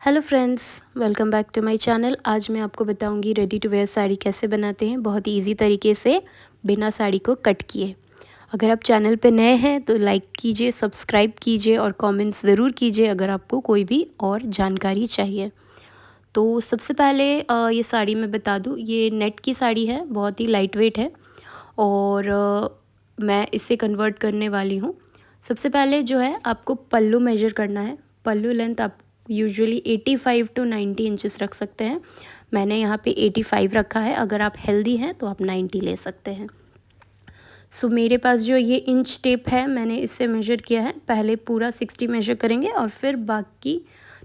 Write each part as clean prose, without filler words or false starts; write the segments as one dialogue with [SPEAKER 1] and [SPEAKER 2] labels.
[SPEAKER 1] Hello friends, welcome back to my channel. आज मैं आपको बताऊंगी रेडी टू वेयर साड़ी कैसे बनाते हैं बहुत ही इजी तरीके से बिना साड़ी को कट किए। अगर आप चैनल पे नए हैं तो लाइक कीजिए, सब्सक्राइब कीजिए और कमेंट्स ज़रूर कीजिए अगर आपको कोई भी और जानकारी चाहिए। तो सबसे पहले ये साड़ी मैं बता दूँ, ये नेट की साड़ी है, बहुत ही लाइट वेट है और मैं इसे कन्वर्ट करने वाली हूँ। सबसे पहले जो है आपको पल्लू मेजर करना है। पल्लू लेंथ आप यूजुअली 85 टू 90 इंचेस रख सकते हैं। मैंने यहाँ पे 85 रखा है। अगर आप हेल्दी हैं तो आप 90 ले सकते हैं। सो मेरे पास जो ये इंच टेप है, मैंने इससे मेजर किया है। पहले पूरा 60 मेजर करेंगे और फिर बाकी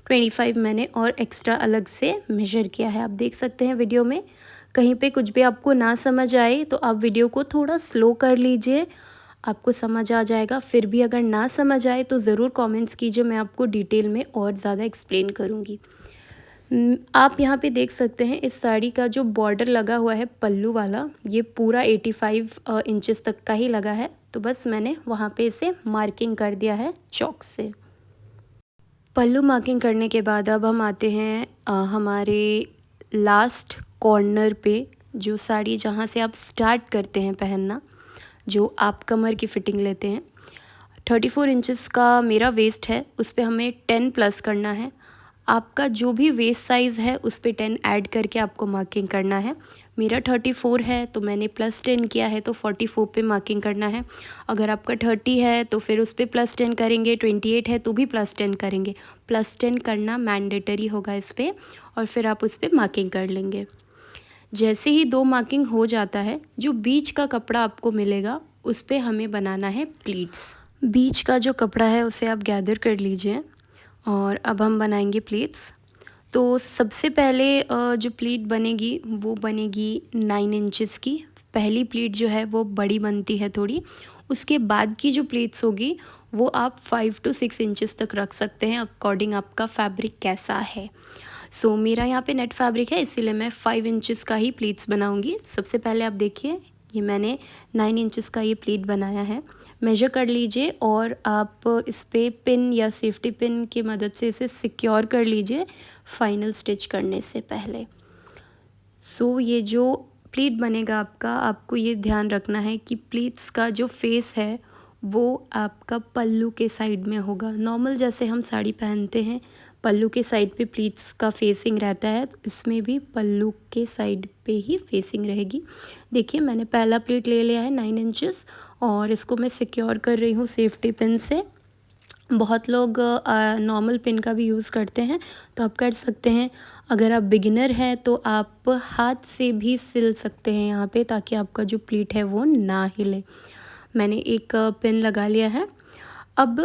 [SPEAKER 1] 25 मैंने और एक्स्ट्रा अलग से मेजर किया है। आप देख सकते हैं वीडियो में। कहीं पे कुछ भी आपको ना समझ आए तो आप वीडियो को थोड़ा स्लो कर लीजिए, आपको समझ आ जाएगा। फिर भी अगर ना समझ आए तो ज़रूर कमेंट्स कीजिए, मैं आपको डिटेल में और ज़्यादा एक्सप्लेन करूँगी। आप यहाँ पे देख सकते हैं इस साड़ी का जो बॉर्डर लगा हुआ है पल्लू वाला, ये पूरा 85 इंचेस तक का ही लगा है। तो बस मैंने वहाँ पे इसे मार्किंग कर दिया है चॉक से। पल्लू मार्किंग करने के बाद अब हम आते हैं हमारे लास्ट कॉर्नर पे, जो साड़ी जहाँ से आप स्टार्ट करते हैं पहनना, जो आप कमर की फ़िटिंग लेते हैं। 34 इंचेस का मेरा वेस्ट है, उस पे हमें 10 प्लस करना है। आपका जो भी वेस्ट साइज़ है उस पे 10 ऐड करके आपको मार्किंग करना है। मेरा 34 है तो मैंने प्लस 10 किया है, तो 44 पे मार्किंग करना है। अगर आपका 30 है तो फिर उस पे प्लस 10 करेंगे, 28 है तो भी प्लस 10 करेंगे। प्लस 10 करना मैंडेटरी होगा इस पर, और फिर आप उस पर मार्किंग कर लेंगे। जैसे ही 2 मार्किंग हो जाता है, जो बीच का कपड़ा आपको मिलेगा उस पे हमें बनाना है प्लीट्स। बीच का जो कपड़ा है उसे आप गैदर कर लीजिए और अब हम बनाएंगे प्लीट्स। तो सबसे पहले जो प्लीट बनेगी वो बनेगी 9 इंचेस की। पहली प्लीट जो है वो बड़ी बनती है थोड़ी। उसके बाद की जो प्लीट्स होगी वो आप 5 टू 6 इंचेस तक रख सकते हैं, अकॉर्डिंग आपका फैब्रिक कैसा है। सो मेरा यहाँ पे नेट फैब्रिक है, इसीलिए मैं 5 इंचेस का ही प्लीट्स बनाऊँगी। सबसे पहले आप देखिए, ये मैंने 9 इंचेस का ये प्लीट बनाया है। मेजर कर लीजिए और आप इस पे पिन या सेफ्टी पिन की मदद से इसे सिक्योर कर लीजिए फाइनल स्टिच करने से पहले। सो ये जो प्लीट बनेगा आपका, आपको ये ध्यान रखना है कि प्लीट्स का जो फेस है वो आपका पल्लू के साइड में होगा। नॉर्मल जैसे हम साड़ी पहनते हैं पल्लू के साइड पे प्लीट्स का फेसिंग रहता है, तो इसमें भी पल्लू के साइड पे ही फेसिंग रहेगी। देखिए मैंने पहला प्लीट ले लिया है 9 इंचेस और इसको मैं सिक्योर कर रही हूँ सेफ्टी पिन से। बहुत लोग नॉर्मल पिन का भी यूज़ करते हैं, तो आप कर सकते हैं। अगर आप बिगिनर हैं तो आप हाथ से भी सिल सकते हैं यहाँ पे, ताकि आपका जो प्लीट है वो ना हिले। मैंने एक पिन लगा लिया है। अब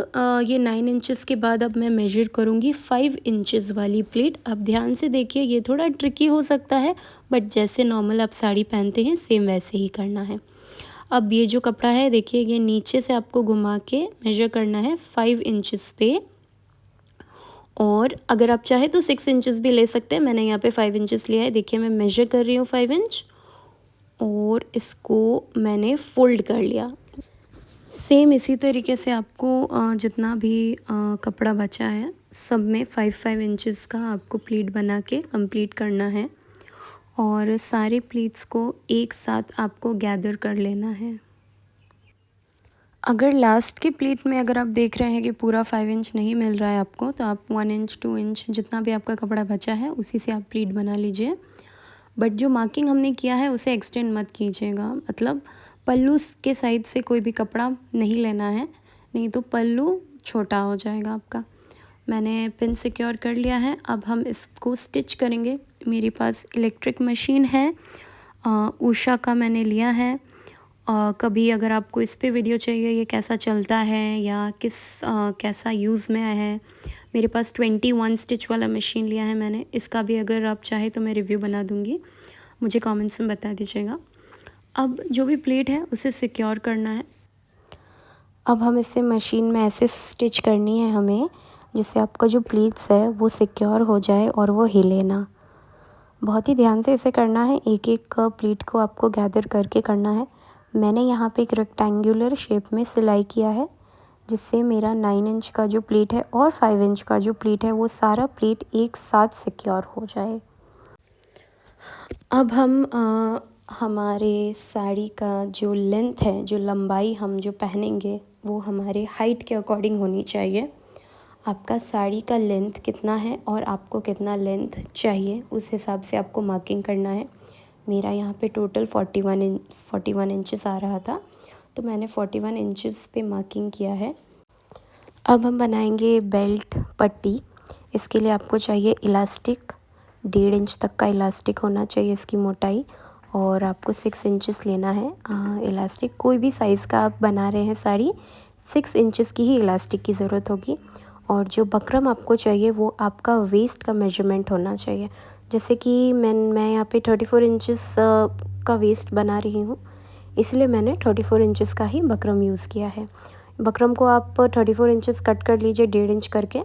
[SPEAKER 1] ये 9 इंचेस के बाद अब मैं मेजर करूँगी 5 इंचेस वाली प्लीट। अब ध्यान से देखिए, ये थोड़ा ट्रिकी हो सकता है, बट जैसे नॉर्मल आप साड़ी पहनते हैं सेम वैसे ही करना है। अब ये जो कपड़ा है देखिए, ये नीचे से आपको घुमा के मेजर करना है 5 इंचेस पे, और अगर आप चाहे तो 6 इंचेस भी ले सकते हैं। मैंने यहाँ पे 5 इंचेस लिया है। देखिए मैं मेजर कर रही हूँ 5 इंच और इसको मैंने फोल्ड कर लिया। सेम इसी तरीके से आपको जितना भी कपड़ा बचा है सब में 5-5 इंचेस का आपको प्लीट बना के कंप्लीट करना है, और सारे प्लीट्स को एक साथ आपको गैदर कर लेना है। अगर लास्ट के प्लीट में अगर आप देख रहे हैं कि पूरा 5 इंच नहीं मिल रहा है आपको, तो आप 1 इंच 2 इंच जितना भी आपका कपड़ा बचा है उसी से आप प्लीट बना लीजिए। बट जो मार्किंग हमने किया है उसे एक्सटेंड मत कीजिएगा, मतलब पल्लू के साइड से कोई भी कपड़ा नहीं लेना है, नहीं तो पल्लू छोटा हो जाएगा आपका। मैंने पिन सिक्योर कर लिया है। अब हम इसको स्टिच करेंगे। मेरे पास इलेक्ट्रिक मशीन है, उषा का मैंने लिया है। कभी अगर आपको इस पे वीडियो चाहिए ये कैसा चलता है या कैसा यूज़ में आया है, मेरे पास 21 स्टिच वाला मशीन लिया है मैंने। इसका भी अगर आप चाहे तो मैं रिव्यू बना दूँगी, मुझे कमेंट्स में बता दीजिएगा। अब जो भी प्लेट है उसे सिक्योर करना है। अब हम इसे मशीन में ऐसे स्टिच करनी है हमें, जिससे आपका जो प्लीट्स है वो सिक्योर हो जाए और वो हिले ना। बहुत ही ध्यान से इसे करना है, एक एक प्लीट को आपको गैदर करके करना है। मैंने यहाँ पे एक रेक्टेंगुलर शेप में सिलाई किया है। जिससे मेरा 9 इंच का जो प्लीट है और 5 इंच का जो प्लीट है वो सारा प्लीट एक साथ सिक्योर हो जाए। अब हम हमारे साड़ी का जो लेंथ है, जो लंबाई हम जो पहनेंगे वो हमारे हाइट के अकॉर्डिंग होनी चाहिए। आपका साड़ी का लेंथ कितना है और आपको कितना लेंथ चाहिए उस हिसाब से आपको मार्किंग करना है। मेरा यहाँ पे टोटल 41 इंचेस आ रहा था, तो मैंने 41 इंचेस पे मार्किंग किया है। अब हम बनाएंगे बेल्ट पट्टी। इसके लिए आपको चाहिए इलास्टिक, 1.5 इंच तक का इलास्टिक होना चाहिए इसकी मोटाई, और आपको 6 इंचेस लेना है इलास्टिक। कोई भी साइज़ का आप बना रहे हैं साड़ी, 6 इंचेस की ही इलास्टिक की ज़रूरत होगी। और जो बकरम आपको चाहिए वो आपका वेस्ट का मेजरमेंट होना चाहिए। जैसे कि मैं यहाँ पे 34 इंचेस का वेस्ट बना रही हूँ, इसलिए मैंने 34 इंचेस का ही बकरम यूज़ किया है। बकरम को आप 34 इंचेस कट कर लीजिए 1.5 इंच करके,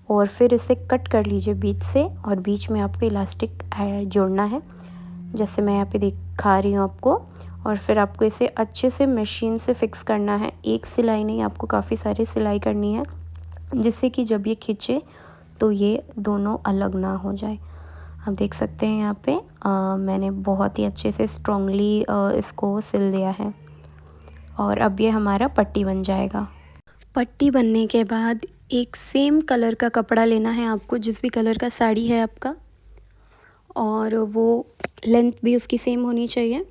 [SPEAKER 1] और फिर इसे कट कर लीजिए बीच से, और बीच में आपको इलास्टिक जोड़ना है जैसे मैं यहाँ पे दिखा रही हूँ आपको। और फिर आपको इसे अच्छे से मशीन से फिक्स करना है। एक सिलाई नहीं, आपको काफ़ी सारी सिलाई करनी है, जिससे कि जब ये खींचे तो ये दोनों अलग ना हो जाए। आप देख सकते हैं यहाँ पे मैंने बहुत ही अच्छे से स्ट्रॉन्गली इसको सिल दिया है, और अब ये हमारा पट्टी बन जाएगा। पट्टी बनने के बाद एक सेम कलर का कपड़ा लेना है आपको, जिस भी कलर का साड़ी है आपका, और वो लेंथ भी उसकी सेम होनी चाहिए,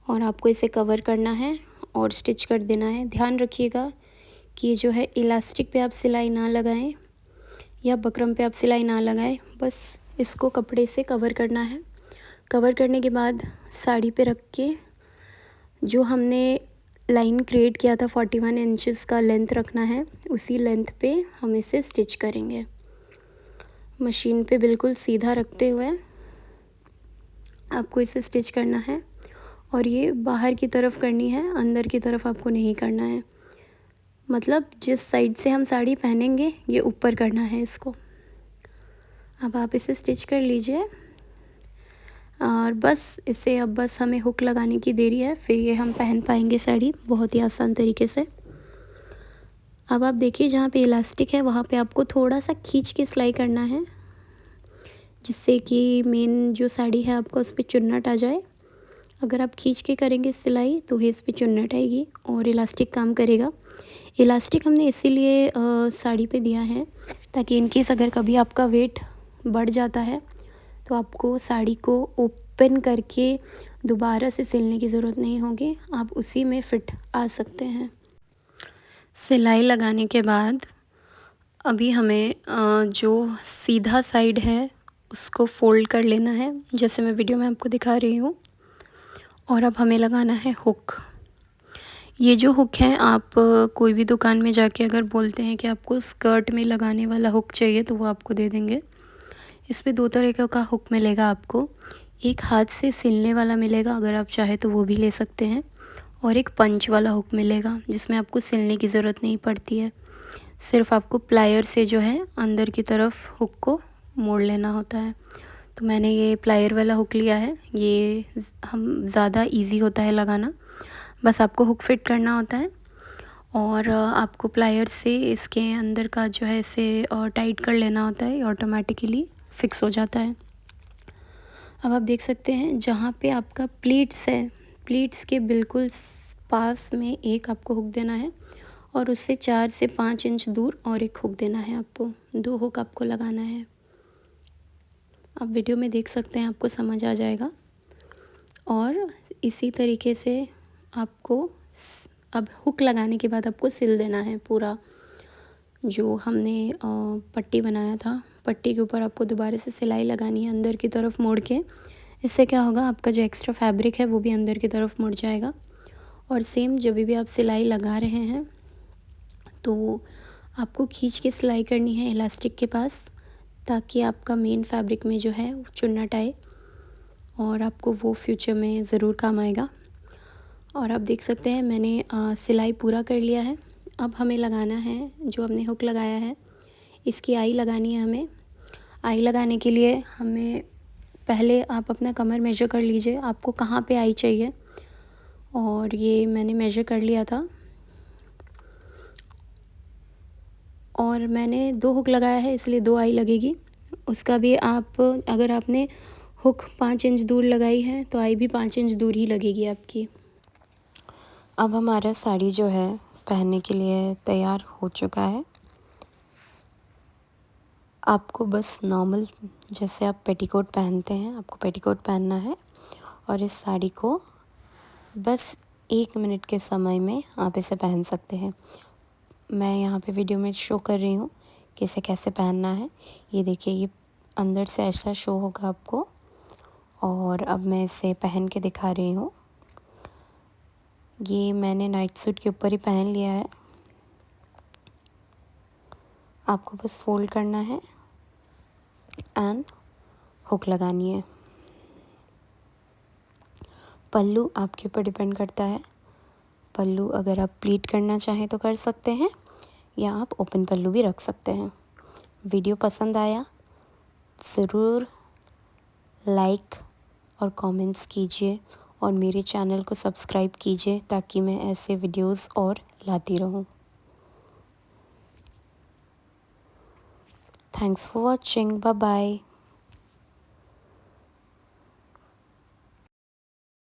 [SPEAKER 1] और आपको इसे कवर करना है और स्टिच कर देना है। ध्यान रखिएगा कि जो है इलास्टिक पे आप सिलाई ना लगाएं या बकरम पे आप सिलाई ना लगाएं, बस इसको कपड़े से कवर करना है। कवर करने के बाद साड़ी पे रख के जो हमने लाइन क्रिएट किया था 41 इंचेस का लेंथ रखना है, उसी लेंथ पे हम इसे स्टिच करेंगे। मशीन पे बिल्कुल सीधा रखते हुए आपको इसे स्टिच करना है, और ये बाहर की तरफ करनी है, अंदर की तरफ आपको नहीं करना है। मतलब जिस साइड से हम साड़ी पहनेंगे ये ऊपर करना है इसको। अब आप इसे स्टिच कर लीजिए, और बस इसे अब बस हमें हुक लगाने की देरी है, फिर ये हम पहन पाएंगे साड़ी बहुत ही आसान तरीके से। अब आप देखिए जहाँ पे इलास्टिक है वहाँ पे आपको थोड़ा सा खींच के सिलाई करना है, जिससे कि मेन जो साड़ी है आपको उस पर चुन्नट आ जाए। अगर आप खींच के करेंगे सिलाई तो ही इस पर चुन्नट आएगी और इलास्टिक काम करेगा। इलास्टिक हमने इसीलिए साड़ी पे दिया है ताकि इन केस अगर कभी आपका वेट बढ़ जाता है तो आपको साड़ी को ओपन करके दोबारा से सिलने की ज़रूरत नहीं होगी, आप उसी में फ़िट आ सकते हैं। सिलाई लगाने के बाद अभी हमें जो सीधा साइड है उसको फ़ोल्ड कर लेना है, जैसे मैं वीडियो में आपको दिखा रही हूँ। और अब हमें लगाना है हुक। ये जो हुक है आप कोई भी दुकान में जाके अगर बोलते हैं कि आपको स्कर्ट में लगाने वाला हुक चाहिए तो वो आपको दे देंगे। इस पे 2 तरह का हुक मिलेगा आपको। एक हाथ से सिलने वाला मिलेगा, अगर आप चाहे तो वो भी ले सकते हैं, और एक पंच वाला हुक मिलेगा जिसमें आपको सिलने की ज़रूरत नहीं पड़ती है, सिर्फ आपको प्लायर से जो है अंदर की तरफ हुक को मोड़ लेना होता है। तो मैंने ये प्लायर वाला हुक लिया है, ये हम ज़्यादा इजी होता है लगाना। बस आपको हुक फिट करना होता है और आपको प्लायर से इसके अंदर का जो है इसे और टाइट कर लेना होता है, ऑटोमेटिकली फिक्स हो जाता है। अब आप देख सकते हैं जहाँ पे आपका प्लीट्स है, प्लीट्स के बिल्कुल पास में एक आपको हुक देना है, और उससे 4 से 5 इंच दूर और एक हुक देना है आपको। 2 हुक आपको लगाना है। आप वीडियो में देख सकते हैं, आपको समझ आ जाएगा। और इसी तरीके से आपको अब हुक लगाने के बाद आपको सिल देना है पूरा जो हमने पट्टी बनाया था। पट्टी के ऊपर आपको दोबारा से सिलाई लगानी है अंदर की तरफ मोड़ के। इससे क्या होगा, आपका जो एक्स्ट्रा फैब्रिक है वो भी अंदर की तरफ मुड़ जाएगा। और सेम जब भी आप सिलाई लगा रहे हैं तो आपको खींच के सिलाई करनी है इलास्टिक के पास, ताकि आपका मेन फैब्रिक में जो है चुन्नट आए, और आपको वो फ्यूचर में ज़रूर काम आएगा। और आप देख सकते हैं मैंने सिलाई पूरा कर लिया है। अब हमें लगाना है जो हमने हुक लगाया है, इसकी आई लगानी है हमें। आई लगाने के लिए हमें पहले आप अपना कमर मेजर कर लीजिए, आपको कहाँ पे आई चाहिए, और ये मैंने मेजर कर लिया था। और मैंने 2 हुक लगाया है इसलिए 2 आई लगेगी। उसका भी आप अगर आपने हुक 5 इंच दूर लगाई है तो आई भी 5 इंच दूर ही लगेगी आपकी। अब हमारा साड़ी जो है पहनने के लिए तैयार हो चुका है। आपको बस नॉर्मल जैसे आप पेटीकोट पहनते हैं आपको पेटीकोट पहनना है और इस साड़ी को बस 1 मिनट के समय में आप इसे पहन सकते हैं। मैं यहाँ पे वीडियो में शो कर रही हूँ कि इसे कैसे पहनना है। ये देखिए, ये अंदर से ऐसा शो होगा आपको। और अब मैं इसे पहन के दिखा रही हूँ। ये मैंने नाइट सूट के ऊपर ही पहन लिया है। आपको बस फोल्ड करना है एंड हुक लगानी है। पल्लू आपके ऊपर डिपेंड करता है। पल्लू अगर आप प्लीट करना चाहें तो कर सकते हैं या आप ओपन पल्लू भी रख सकते हैं। वीडियो पसंद आया ज़रूर लाइक और कमेंट्स कीजिए और मेरे चैनल को सब्सक्राइब कीजिए ताकि मैं ऐसे वीडियोस और लाती रहूं। Thanks for watching. Bye bye.